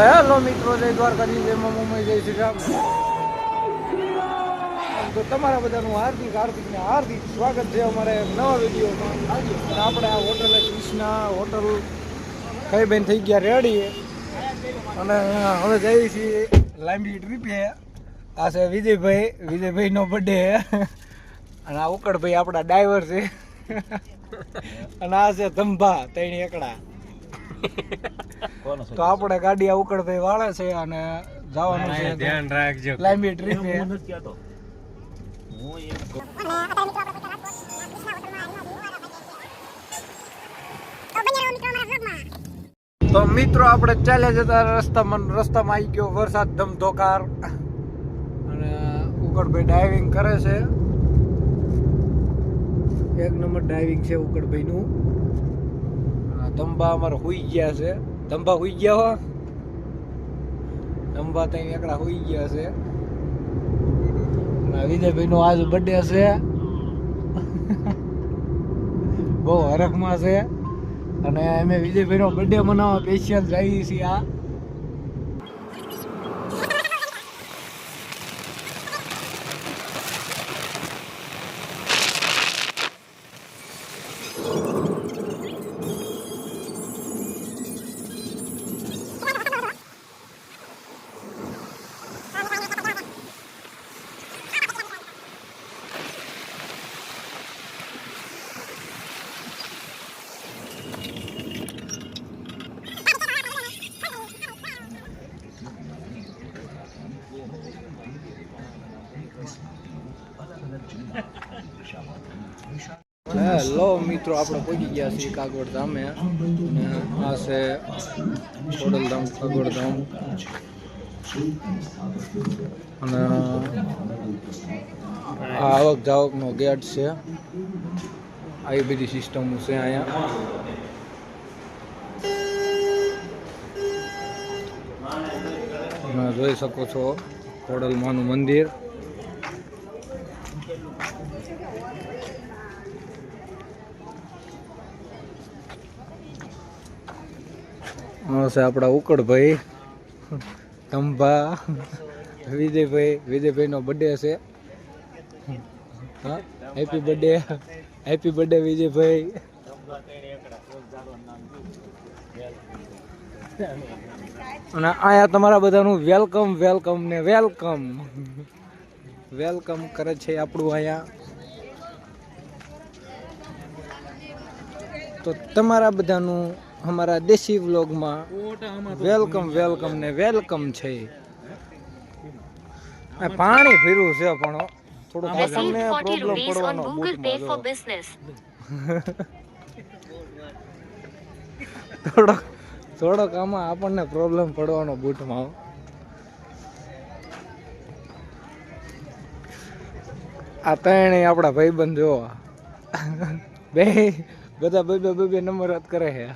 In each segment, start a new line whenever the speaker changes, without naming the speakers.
Hello મિત્રો, જય દ્વારકાધીશ, જય મમ્મી, જય શ્રી રામ. તો તમારા બધાનું હાર્દિક સ્વાગત છે અમારે નવા વિડીયોમાં. અને આપણે આ હોટલ કૃષ્ણા હોટલ કઈ બેન થઈ ગયા રેડી, અને હવે જઈએ છીએ લાંબી ટ્રીપે. આ છે વિજયભાઈનો બર્થડે, અને આ ઉકળભાઈ આપણા ડ્રાઈવર છે, અને આ છે ધંભા ત્રણ એકડા. તો આપણે ગાડી આ ઉકળભાઈ વાળે છે અને જવાનું છે, ધ્યાન રાખજો, લાંબી ટ્રીપે. તો મિત્રો આપણે ચાલ્યા જતા રસ્તામાં આવી ગયો વરસાદ ધમધોકાર, અને ઉકળભાઈ ડ્રાઇવિંગ કરે છે. એક નંબર ડ્રાઇવિંગ છે ઉકળભાઈનું. ધંભા અમારે હુઈ ગયા છે. ધંભા હુઈ ગયા હો, ધંભા ત્યાં એકડા હુઈ ગયા છે. વિજયભાઈનો આજ બર્થડે છે, બહુ હરખમાં છે, અને અમે વિજયભાઈનો બર્થડે મનાવવા સ્પેશિયલ જઈએ છીએ. આ હેલો મિત્રો, આપણે પહોંચી ગયા છીએ કાગવડ ધામે, અને આ છે ખોડલધામ કાગવડ અને આ આવક જાવકનો ગેટ છે. આવી બધી સિસ્ટમ છે અહીંયા. જોઈ શકો છો ખોડલમાનું મંદિર. છે આપણા ઉકળભાઈ, ધંભા, વિજયભાઈનો બર્થડે છે. હા, હેપી બર્થડે વિજયભાઈ. અને અહીંયા તમારા બધાનું વેલકમ કરે છે આપણું અહીંયા. તો તમારા બધાનું અમારા દેશી વ્લોગમાં વેલકમ છે. પાણી ભર્યું છે, પણ થોડુંક આપણને પ્રોબ્લેમ પડવાનો થોડોક આમાં આપણને પ્રોબ્લેમ પડવાનો બૂટમાં. આ ત્રણે આપણા ભાઈબંધ જોવા બધા બે નંબર વાત કરે છે.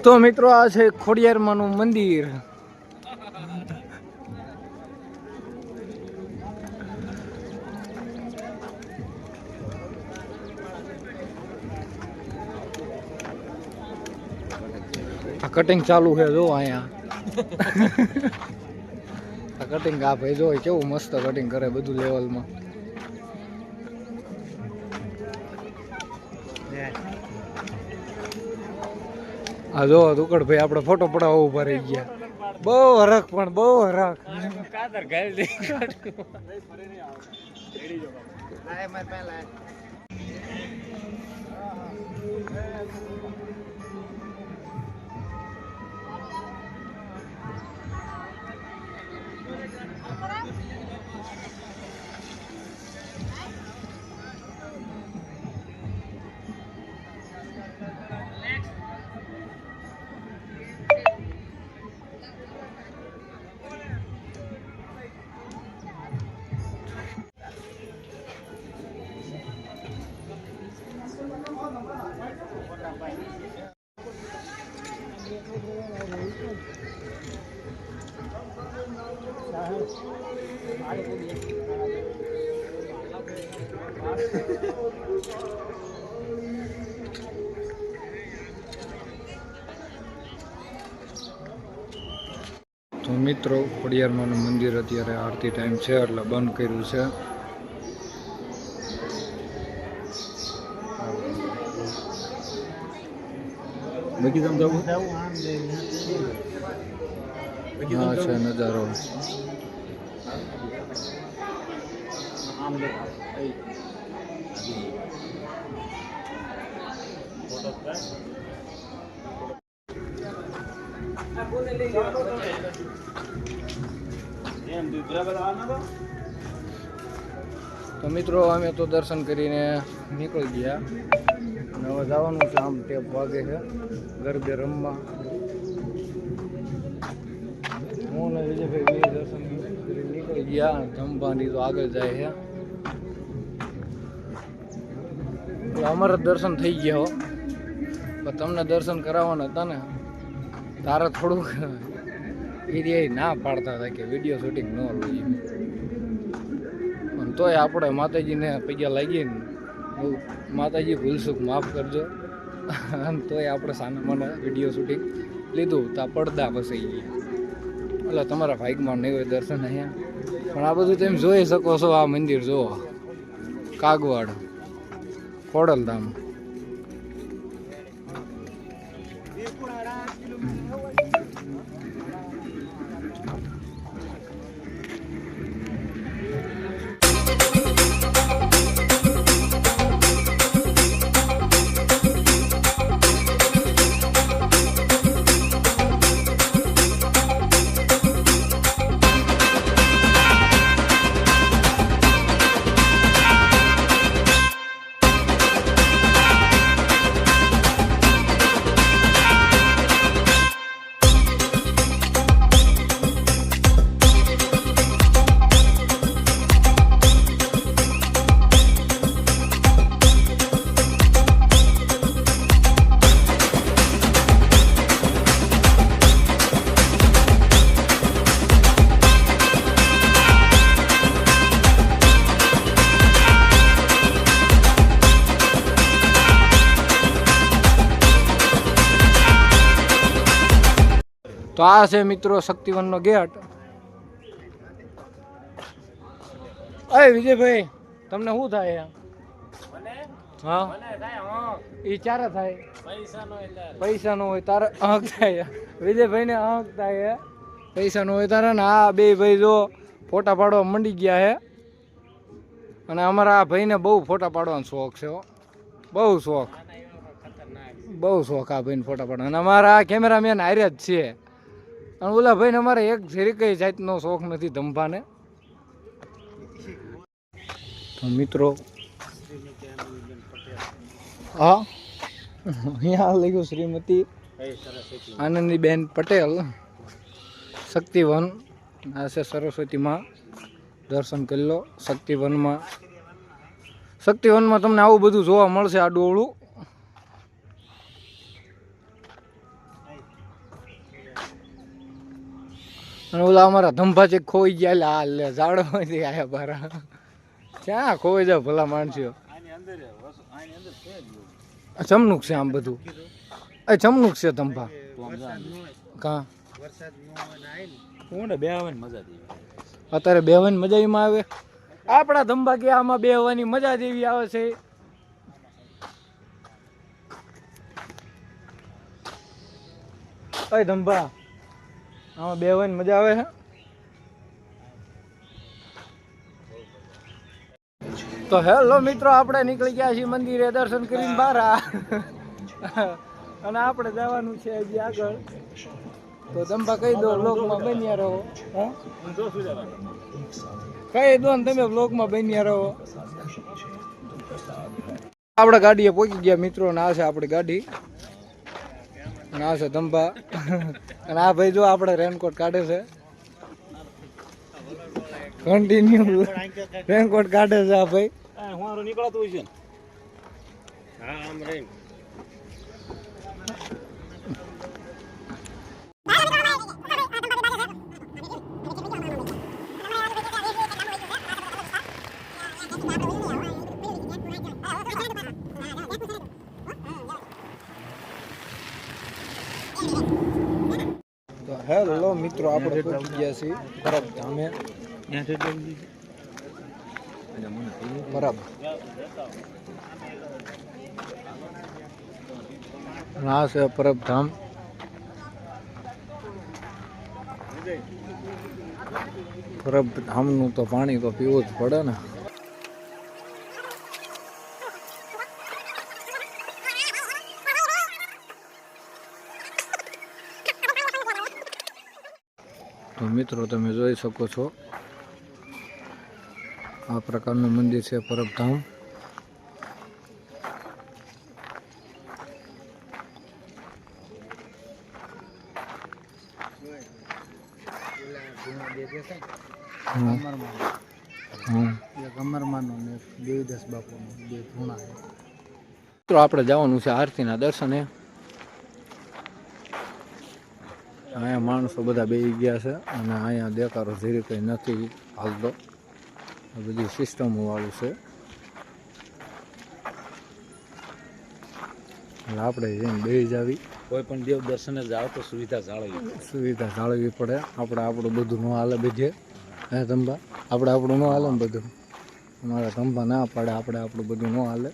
તો મિત્રો, આ છે ખોડિયારમાંનું મંદિર. આ કટિંગ ચાલુ છે, જો અહીંયા આ કટિંગ. આ ભાઈ જો કેવું મસ્ત કટિંગ કરે, બધું લેવલમાં. આ જો ઉકળભાઈ આપણે ફોટો પડાવવા ઉભા રહી ગયા. બહુ હરખ. તો મિત્રો ખોડિયારમાંનું મંદિર અત્યારે આરતી ટાઈમ છે એટલે બંધ કર્યું છે. હા છે નજારો. તો મિત્રો અમે તો દર્શન કરીને નીકળી ગયા અને હવે જવાનું છે. આમ ટેપ વાગે છે ગરબે રમવા. હું ને વિજયભાઈ બે દર્શન કરીને નીકળી ગયા. ધંભાની તો આગળ જાય છે. અમારા દર્શન થઈ ગયા હો, પણ તમને દર્શન કરાવવાના હતા ને તારે થોડુંક એરિયા ના પાડતા હતા કે વિડીયો શૂટિંગ ન લઈએ. પણ તોય આપણે માતાજીને પૈયા લાગીને માતાજી ભૂલસુખ માફ કરજો. તોય આપણે સાના મને વિડીયો શૂટિંગ લીધું તો પડદા ફસાઈ ગયા. એટલે તમારા ભાગમાં નહીં હોય દર્શન અહીંયા. પણ આ બધું તમે જોઈ શકો છો. આ મંદિર જુઓ, કાગવાડ ખોડલધામ. તો આ છે મિત્રો શક્તિવનનો ગેટ. અરે વિજયભાઈ તમને શું થાય? હા એ ચારે થાય. પૈસા નો હોય તારે અહક થાય. વિજયભાઈ ને અહક થાય. પૈસા નો હોય તારે ને. આ બે ભાઈ જો ફોટા પાડવા મંડી ગયા છે. અને અમારા આ ભાઈને બહુ ફોટા પાડવાનો શોખ છે. બહુ શોખ, બહુ શોખ આ ભાઈને ફોટા પાડવાનો. અને અમારા આ કેમેરામેન હારે જ છે. અને ઓલા ભાઈને અમારે એક જરી કઈ જાતનો શોખ નથી ધંભાને. તો મિત્રો હા અહીંયા લખ્યું શ્રીમતી આનંદીબેન પટેલ શક્તિવન. આ છે સરસ્વતીમાં. દર્શન કરી લો. શક્તિવનમાં તમને આવું બધું જોવા મળશે. આ ડોળું અને ઓલા અમારા ધંભા છે ખોઈ ગયા. હાલ ઝાડવાથી આયા બારા ક્યાં ખોઈ જાવ ભલા માણસો. ચમનુક છે આમ બધું. ચમનુક છે ધંભા. કાં અત્યારે બેહવાની મજા એમાં આવે. આપણા ધંભા કે આમાં બેહવાની મજા જેવી આવે છે. અય ધંભા આમાં બેહવાની મજા આવે છે. તો હેલો મિત્રો, આપણે નીકળી ગયા છીએ મંદિરે દર્શન કરીને બહાર. અને આપણે જવાનું છે હજી આગળ. તો ધંભા કહી દો બ્લોગમાં બન્યા રહો. કહી દો ને તમે બ્લોગમાં બન્યા રહો. આપણે ગાડીએ પહોંચી ગયા મિત્રો. ને આ છે આપણી ગાડી. અને આ છે ધંભા. અને આ ભાઈ જો આપણે રેનકોટ કાઢે છે. કન્ટિન્યુ રેનકોટ કાઢે છે આ ભાઈ. નીકળતું હોય છે. હા આમ રહી. મિત્રો આપણે પહોંચી ગયા છીએ પરબ ધામે. પરબ આ છે પરબ ધામ. પરબ ધામનું તો પાણી તો પીવું જ પડે ને. તો મિત્રો તમે જોઈ શકો છો આ પ્રકારનું મંદિર છે પરબધામ. મિત્રો આપણે જવાનું છે આરતીના દર્શને. અહીંયા માણસો બધા બેસી ગયા છે અને અહીંયા દેખાડો ધીરે કંઈ નથી હાલતો. આ બધી સિસ્ટમો વાળું છે એટલે આપણે જઈને બેસી જાવી.
કોઈ પણ દેવ દર્શને જાવ તો સુવિધા
જાળવવી પડે. આપણે આપણું બધું ન હાલે બીજે. હે ધંભા આપણે આપણું ન હાલે ને બધું. અમારા ધંભા ના પાડે આપણે આપણું બધું ન હાલે.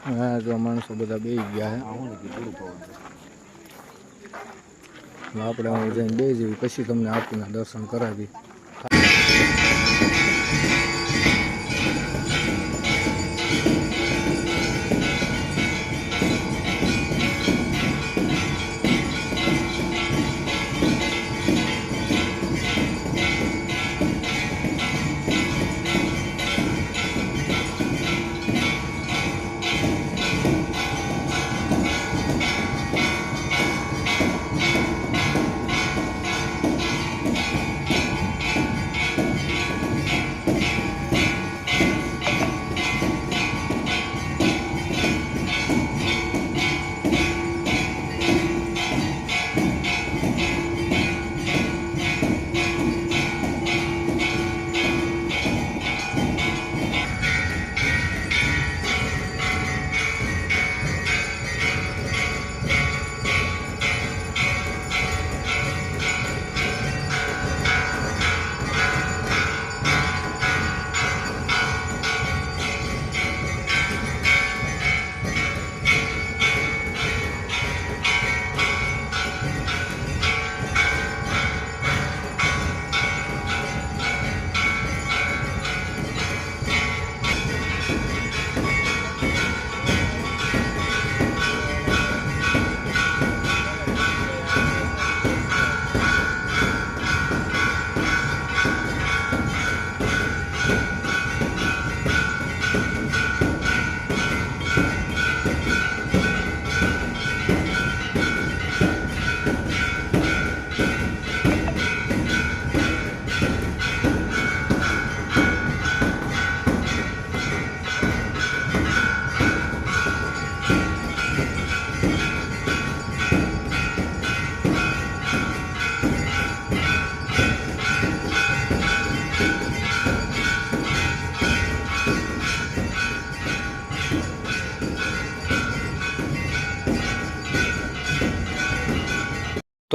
હા જો માણસો બધા બેસી ગયા છે. આપણે હું જઈને બેસી જઈએ પછી તમને આરતીના દર્શન કરાવી.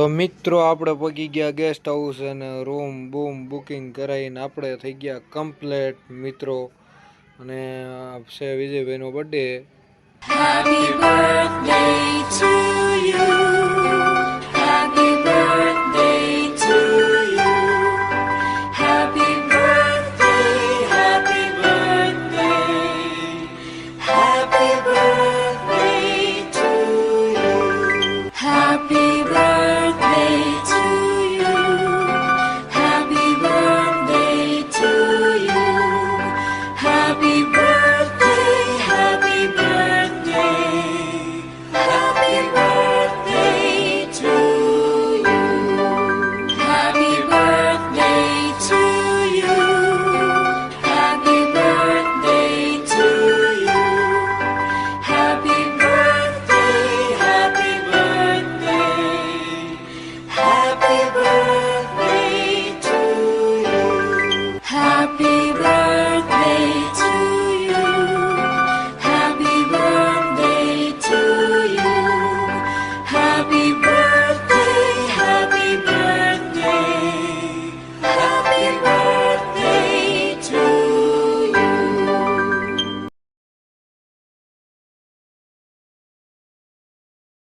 તો મિત્રો આપણે પગી ગયા ગેસ્ટ હાઉસ અને રૂમ બૂમ બુકિંગ કરાવીને આપણે થઈ ગયા કમ્પ્લેટ મિત્રો. અને છે વિજયભાઈનો birthday.
Happy birthday to you.